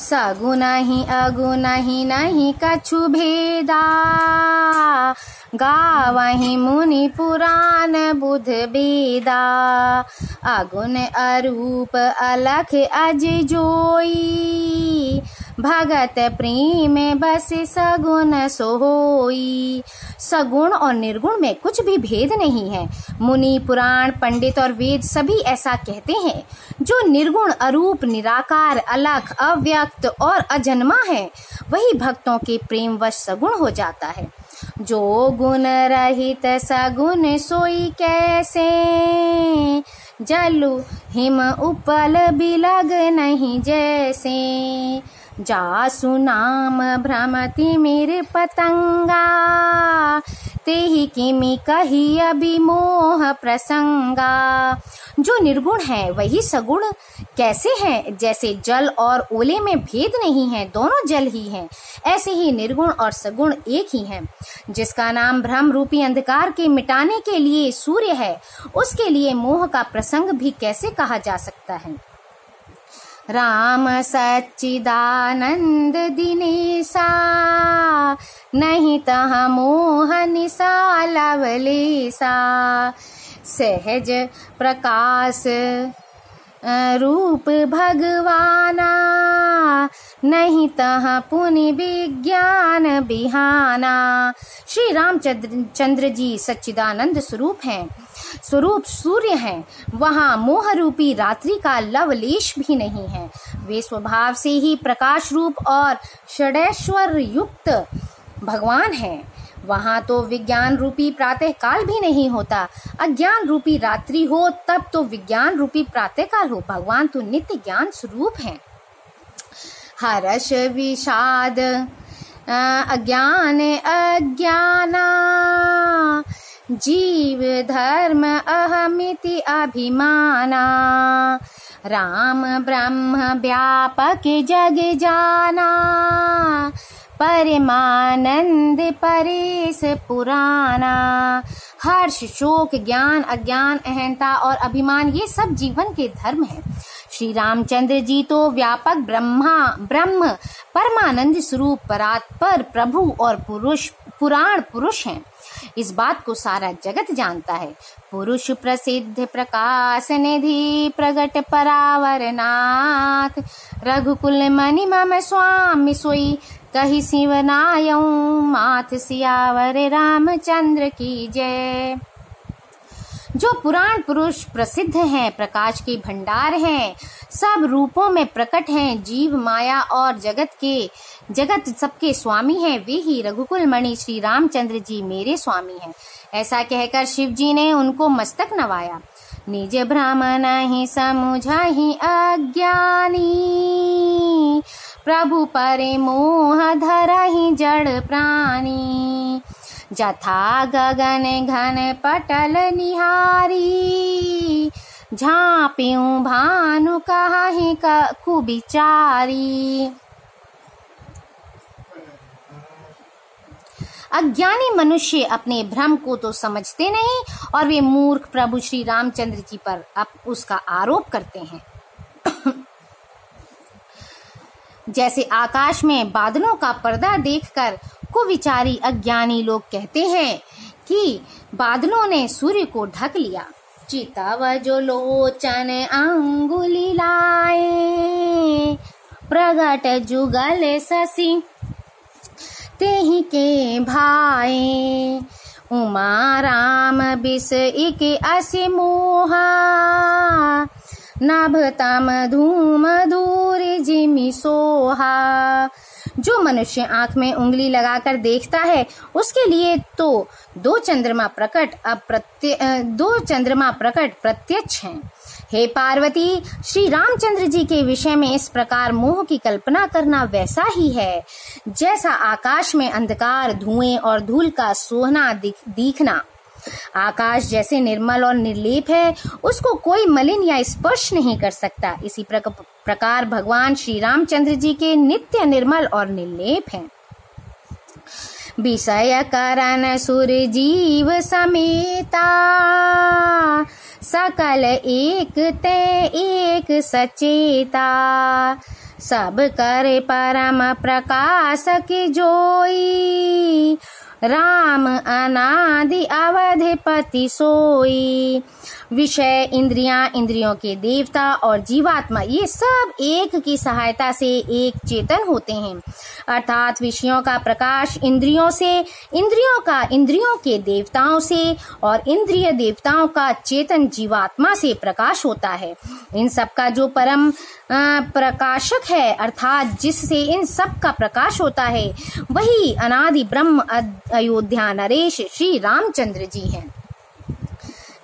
सगुन ही अगुन ही नहीं कछु भेदा, गावहि मुनि पुराण बुध बेदा। अगुन अरूप अलख अज जोई, भगत प्रेम बस सगुन सोई। सगुण और निर्गुण में कुछ भी भेद नहीं है। मुनि, पुराण, पंडित और वेद सभी ऐसा कहते हैं। जो निर्गुण, अरूप, निराकार, अलख, अव्यक्त और अजन्मा है, वही भक्तों के प्रेमवश सगुण हो जाता है। जो गुण रहित सगुण सोई कैसे, जलु हिम उपल बिलग नहीं जैसे। जासु नाम भ्रमति मेरे पतंगा, तेहि किमि कही अभिमोह प्रसंगा। जो निर्गुण है वही सगुण कैसे है, जैसे जल और ओले में भेद नहीं है, दोनों जल ही हैं। ऐसे ही निर्गुण और सगुण एक ही हैं। जिसका नाम भ्रम रूपी अंधकार के मिटाने के लिए सूर्य है, उसके लिए मोह का प्रसंग भी कैसे कहा जा सकता है। राम सच्चिदानंद दिनेसा, नहीं तह मोह निसा लवलेसा। सहज प्रकाश रूप भगवाना, नहीं तह पुनि विज्ञान बिहाना। श्री रामचंद्र जी सच्चिदानंद स्वरूप हैं, स्वरूप सूर्य हैं। वहाँ मोह रूपी रात्रि का लवलेश भी नहीं है। वे स्वभाव से ही प्रकाश रूप और षडैश्वर युक्त भगवान हैं। वहाँ तो विज्ञान रूपी प्रातः काल भी नहीं होता। अज्ञान रूपी रात्रि हो तब तो विज्ञान रूपी प्रातः काल हो। भगवान तो नित्य ज्ञान स्वरूप हैं। हर्ष विषाद अज्ञान अज्ञाना, जीव धर्म अहमिति अभिमाना। राम ब्रह्म व्यापक जग जाना, परमानंद परेश पुराना। हर्ष, शोक, ज्ञान, अज्ञान, अहंता और अभिमान ये सब जीवन के धर्म हैं। श्री रामचंद्र जी तो व्यापक ब्रह्म परमानंद स्वरूप परात्पर प्रभु और पुराण पुरुष हैं। इस बात को सारा जगत जानता है। पुरुष प्रसिद्ध प्रकाश निधि प्रगट परावर नाथ, रघुकुल मणि मम स्वामी सोई, कही शिवनायऊ माथ सियावर रामचंद्र की जय। जो पुराण पुरुष प्रसिद्ध हैं, प्रकाश के भंडार हैं, सब रूपों में प्रकट हैं, जीव माया और जगत सबके स्वामी हैं, वे ही रघुकुल मणि श्री रामचंद्र जी मेरे स्वामी हैं। ऐसा कहकर शिव जी ने उनको मस्तक नवाया। निज भ्रम नहीं समुझहि अज्ञानी, प्रभु परे मोह धरहि जड़ प्राणी। जथा गगन घन पटल निहारी, झांपियूं भानु कहि कुबिचारी। अज्ञानी मनुष्य अपने भ्रम को तो समझते नहीं और वे मूर्ख प्रभु श्री रामचंद्र जी पर उसका आरोप करते हैं। जैसे आकाश में बादलों का पर्दा देखकर कुविचारी अज्ञानी लोग कहते हैं कि बादलों ने सूर्य को ढक लिया। चितव जो लोचन अंगुली लाए, प्रगट जुगल शशि तेहि के भाए। उमा राम बिस इक असि मोहा, नभ तम धूम दूर जिमि सोहा। जो मनुष्य आंख में उंगली लगाकर देखता है, उसके लिए तो दो चंद्रमा प्रकट प्रत्यक्ष हैं। हे पार्वती, श्री रामचंद्र जी के विषय में इस प्रकार मोह की कल्पना करना वैसा ही है जैसा आकाश में अंधकार, धुएं और धूल का सोहना दिखना। आकाश जैसे निर्मल और निर्लेप है, उसको कोई मलिन या स्पर्श नहीं कर सकता। इसी प्रकार भगवान श्री रामचंद्र जी के नित्य निर्मल और निर्लेप हैं। विषय करण सुर जीव समेता, सकल एक ते एक सचेता। सब करे परम प्रकाश की जोई, राम अनादि अवधिपति सोई। विषय, इंद्रियां, इंद्रियों के देवता और जीवात्मा ये सब एक की सहायता से एक चेतन होते हैं। अर्थात विषयों का प्रकाश इंद्रियों से, इंद्रियों का इंद्रियों के देवताओं से और इंद्रिय देवताओं का चेतन जीवात्मा से प्रकाश होता है। इन सब का जो परम प्रकाशक है, अर्थात जिससे इन सब का प्रकाश होता है, वही अनादि ब्रह्म अयोध्या नरेश श्री रामचंद्र जी हैं।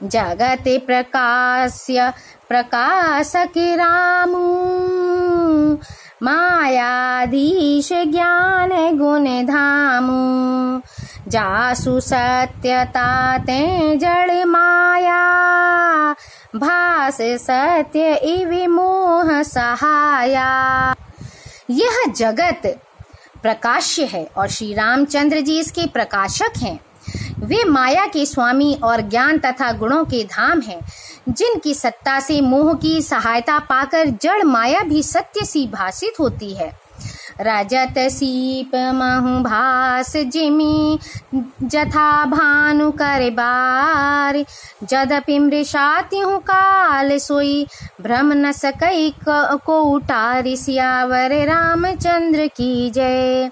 जगत प्रकाश्य प्रकाशक रामू, मायाधीश ज्ञान गुण धामू। जासु सत्यता ते जड़ माया, भास सत्य इव मोह सहाया। यह जगत प्रकाश्य है और श्री रामचंद्र जी इसके प्रकाशक हैं। वे माया के स्वामी और ज्ञान तथा गुणों के धाम हैं, जिनकी सत्ता से मोह की सहायता पाकर जड़ माया भी सत्य सी भासित होती है। रजत सीप महु भास जिमि, जथा भानु कर बार। जदपि मृषात्यु काल सोई, भ्रम न सकई को उतारि। सियावर रामचंद्र की जय।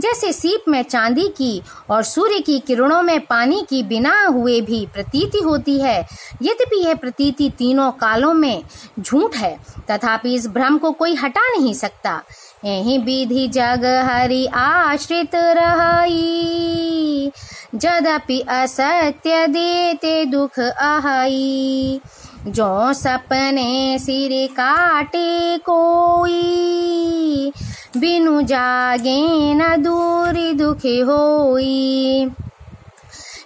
जैसे सीप में चांदी की और सूर्य की किरणों में पानी की बिना हुए भी प्रतीति होती है, यद्यपि यह प्रतीति तीनों कालों में झूठ है, तथापि इस भ्रम को कोई हटा नहीं सकता। यही विधि जग हरि आश्रित रहाई, जदपि असत्य देते दुख अहाई। जो सपने सिर काटे कोई, बिनु जागे न दूरी दुखी होई।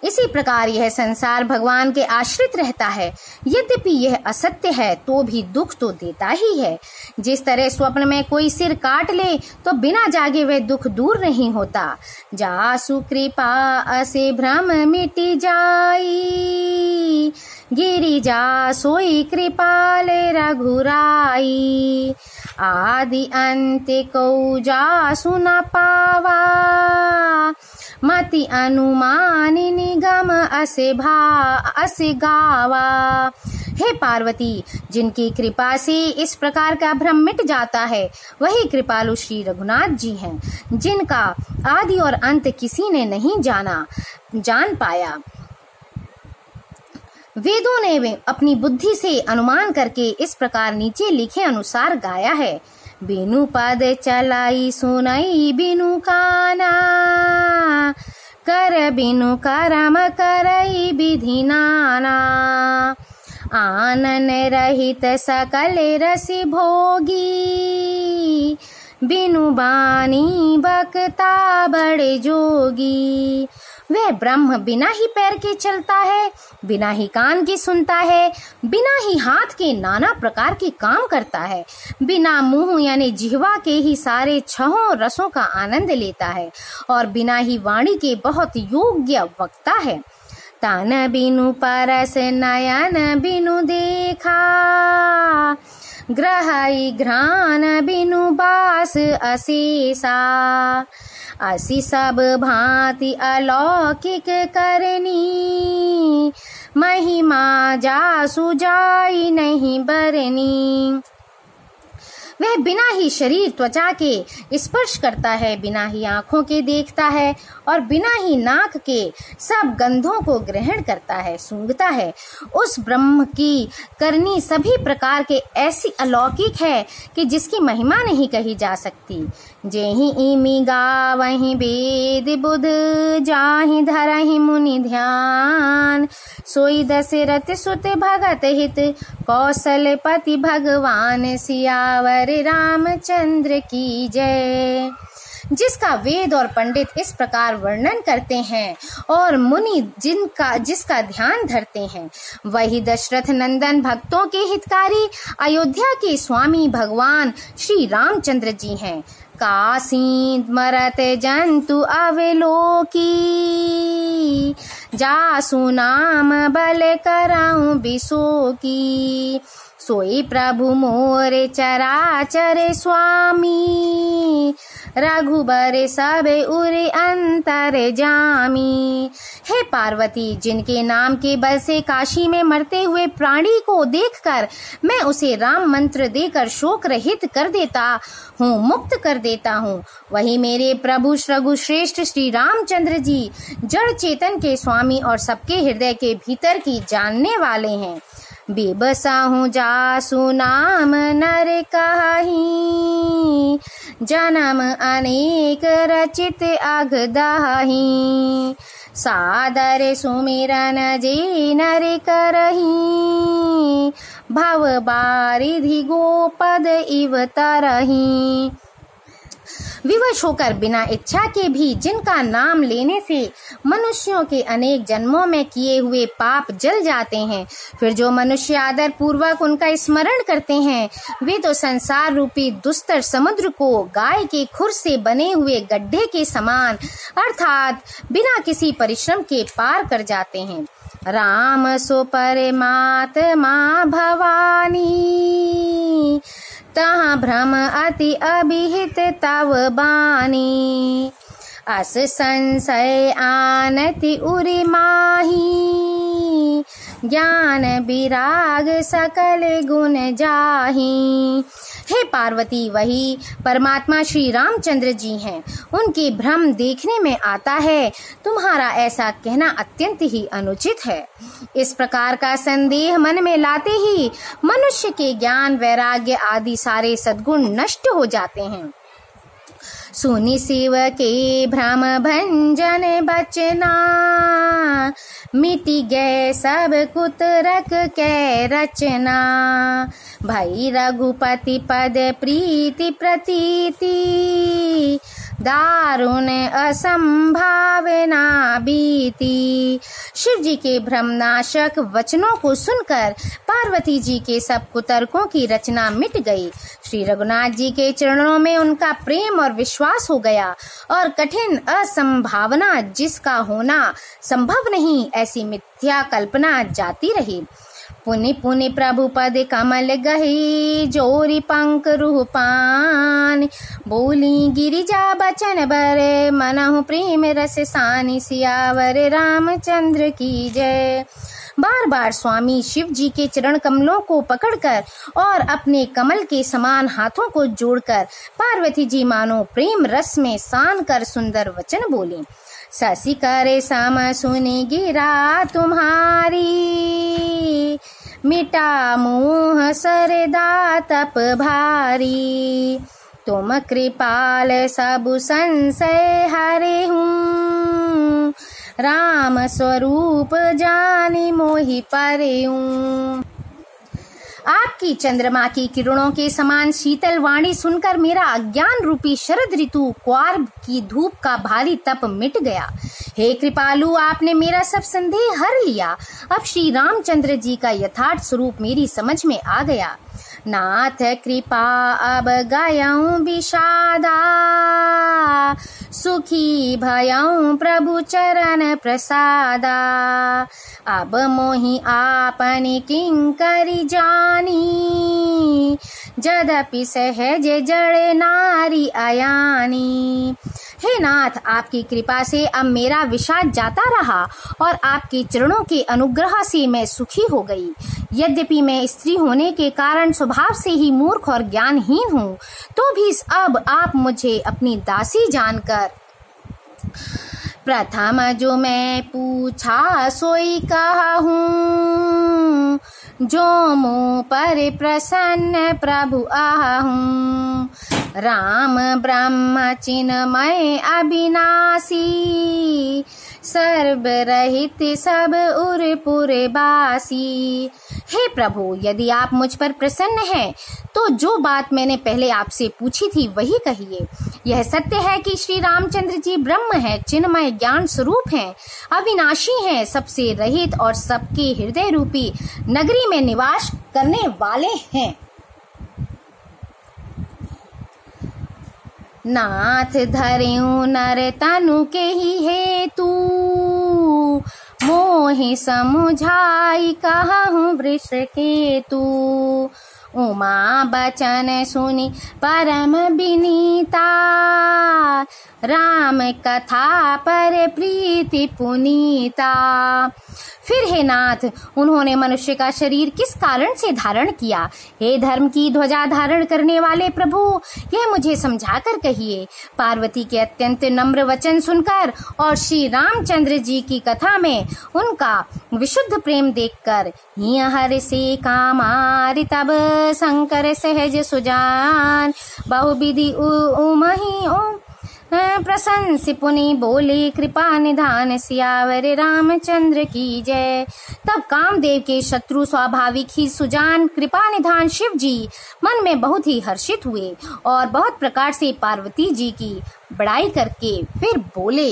इसी प्रकार यह संसार भगवान के आश्रित रहता है, यद्यपि यह असत्य है तो भी दुख तो देता ही है। जिस तरह स्वप्न में कोई सिर काट ले तो बिना जागे वह दुख दूर नहीं होता। जासु कृपा असे भ्रम मिटि जाई, गिरिजा सोई कृपाल रघुराई। आदि अंत को जासु न पावा, मति अनुमान निगम असे गावा। हे पार्वती, जिनकी कृपा से इस प्रकार का भ्रम मिट जाता है, वही कृपालु श्री रघुनाथ जी हैं, जिनका आदि और अंत किसी ने नहीं जान पाया। वेदों ने अपनी बुद्धि से अनुमान करके इस प्रकार नीचे लिखे अनुसार गाया है। बिनु पद चलाई सुनाई बिनु काना, कर बिनु करम करई विधि नाना। आनन रहित सकल रसि भोगी, बिनु बानी बकता बड़े जोगी। वह ब्रह्म बिना ही पैर के चलता है, बिना ही कान के सुनता है, बिना ही हाथ के नाना प्रकार के काम करता है, बिना मुंह यानी जिह्वा के ही सारे छहों रसों का आनंद लेता है और बिना ही वाणी के बहुत योग्य वक्ता है। तन बिनु परस नयन बिनु देखा, ग्रहई घ्राण बिनु बास अशेषा। असी सब भांति अलौकिक करनी, महिमा जासु जाई नहीं बरनी। वह बिना ही शरीर त्वचा के स्पर्श करता है, बिना ही आँखों के देखता है और बिना ही नाक के सब गंधों को ग्रहण करता है, सूंघता है। उस ब्रह्म की करनी सभी प्रकार के ऐसी अलौकिक है कि जिसकी महिमा नहीं कही जा सकती। जेहि इमि गावहि वेद बुध, जाहि धरहि मुनि ध्यान। सोई दशरथ सुत भगत हित, कौशलपति भगवान। सियावर रामचंद्र की जय। जिसका वेद और पंडित इस प्रकार वर्णन करते हैं और मुनि जिसका ध्यान धरते हैं, वही दशरथ नंदन भक्तों के हितकारी अयोध्या के स्वामी भगवान श्री रामचंद्र जी हैं। काशी मरत जंतु अवलोकी, जासु नाम बल कराऊं बिसोकी। सोई प्रभु मोरे चराचर स्वामी, रघुबर सब उरे अंतर जामी। हे पार्वती, जिनके नाम के बल से काशी में मरते हुए प्राणी को देखकर मैं उसे राम मंत्र देकर शोक रहित कर देता हूँ, मुक्त कर देता हूँ, वही मेरे प्रभु श्रेष्ठ श्री रामचंद्र जी जड़ चेतन के स्वामी और सबके हृदय के भीतर की जानने वाले हैं। बेबसाहू जासु नाम नर कहि, जन्म अनेक रचित अघदाहि, सादर सुमिरन जे नर करहि, भव बारिधि गोपद इव तरहि। विवश होकर बिना इच्छा के भी जिनका नाम लेने से मनुष्यों के अनेक जन्मों में किए हुए पाप जल जाते हैं, फिर जो मनुष्य आदर पूर्वक उनका स्मरण करते हैं, वे तो संसार रूपी दुस्तर समुद्र को गाय के खुर से बने हुए गड्ढे के समान अर्थात बिना किसी परिश्रम के पार कर जाते हैं। राम सो परमात्मा भवानी, तहाँ भ्रम अति अभिहित तव बानी, अस संशय आनति उरि माही, ज्ञान विराग सकल गुण जाही। हे पार्वती, वही परमात्मा श्री रामचंद्र जी हैं, उनके भ्रम देखने में आता है, तुम्हारा ऐसा कहना अत्यंत ही अनुचित है। इस प्रकार का संदेह मन में लाते ही मनुष्य के ज्ञान वैराग्य आदि सारे सद्गुण नष्ट हो जाते हैं। सुनि शिव के भ्रम भंजन बचना, मिटी गए सब कुतरक के रचना, भई रघुपति पद प्रीति प्रतीति, दारुण असंभावना बीती। शिव जी के भ्रमनाशक वचनों को सुनकर पार्वती जी के सब कुतर्कों की रचना मिट गई। श्री रघुनाथ जी के चरणों में उनका प्रेम और विश्वास हो गया और कठिन असंभावना जिसका होना संभव नहीं ऐसी मिथ्या कल्पना जाती रही। पुनि पुनि प्रभु पद कमल गही, जोरी पंख रूपान, बोली गिरिजा बचन बर, मनहु प्रेम रस सानि, सियावर रामचंद्र की जय। बार बार स्वामी शिव जी के चरण कमलों को पकड़कर और अपने कमल के समान हाथों को जोड़कर पार्वती जी मानो प्रेम रस में सान कर सुंदर वचन बोली। ससी करे सम सुनि गिरा तुम्हारी, मिटा मोह सरदा तप भारी, तुम कृपाल सबु संशय हरे हूँ, राम स्वरूप जानी मोहि परेऊं। आपकी चंद्रमा की किरणों के समान शीतल वाणी सुनकर मेरा अज्ञान रूपी शरद ऋतु क्वार की धूप का भारी तप मिट गया। हे कृपालु, आपने मेरा सब संदेह हर लिया। अब श्री रामचंद्र जी का यथार्थ स्वरूप मेरी समझ में आ गया। नाथ कृपा अब गयऊं विषादा, सुखी भयऊं प्रभु चरण प्रसादा, अब मोहि आपनि किंकरि जानी, जदपि सहज जड़ नारी अयानी। हे नाथ, आपकी कृपा से अब मेरा विषाद जाता रहा और आपके चरणों के अनुग्रह से मैं सुखी हो गई। यद्यपि मैं स्त्री होने के कारण स्वभाव से ही मूर्ख और ज्ञानहीन हूँ, तो भी अब आप मुझे अपनी दासी जानकर प्रथम जो मैं पूछा सोई कहूँ, जो मुँह पर प्रसन्न प्रभु आहूँ, राम ब्रह्म चिन्मय अविनाशी, सर्व रहित सब उरपुर बासी। हे प्रभु, यदि आप मुझ पर प्रसन्न हैं तो जो बात मैंने पहले आपसे पूछी थी वही कहिए। यह सत्य है कि श्री रामचंद्र जी ब्रह्म हैं, चिन्मय ज्ञान स्वरूप हैं, अविनाशी हैं, सबसे रहित और सबके हृदय रूपी नगरी में निवास करने वाले हैं। नाथ धरेऊ नर तनु के ही हेतु, मोहि समुझाई कहूँ वृषकेतु। उमा बचन सुनी परम विनीता, राम कथा पर प्रीति पुनीता। फिर हे नाथ, उन्होंने मनुष्य का शरीर किस कारण से धारण किया? हे धर्म की ध्वजा धारण करने वाले प्रभु, यह मुझे समझाकर कहिए। पार्वती के अत्यंत नम्र वचन सुनकर और श्री रामचंद्र जी की कथा में उनका विशुद्ध प्रेम देखकर ही हर से कामारि तब शंकर सहज सुजान, बहुविधि उमहि प्रशंस पुनि बोले कृपा निधान, सियावर रामचंद्र की जय। तब कामदेव के शत्रु स्वाभाविक ही सुजान कृपा निधान शिव जी मन में बहुत ही हर्षित हुए और बहुत प्रकार से पार्वती जी की बड़ाई करके फिर बोले।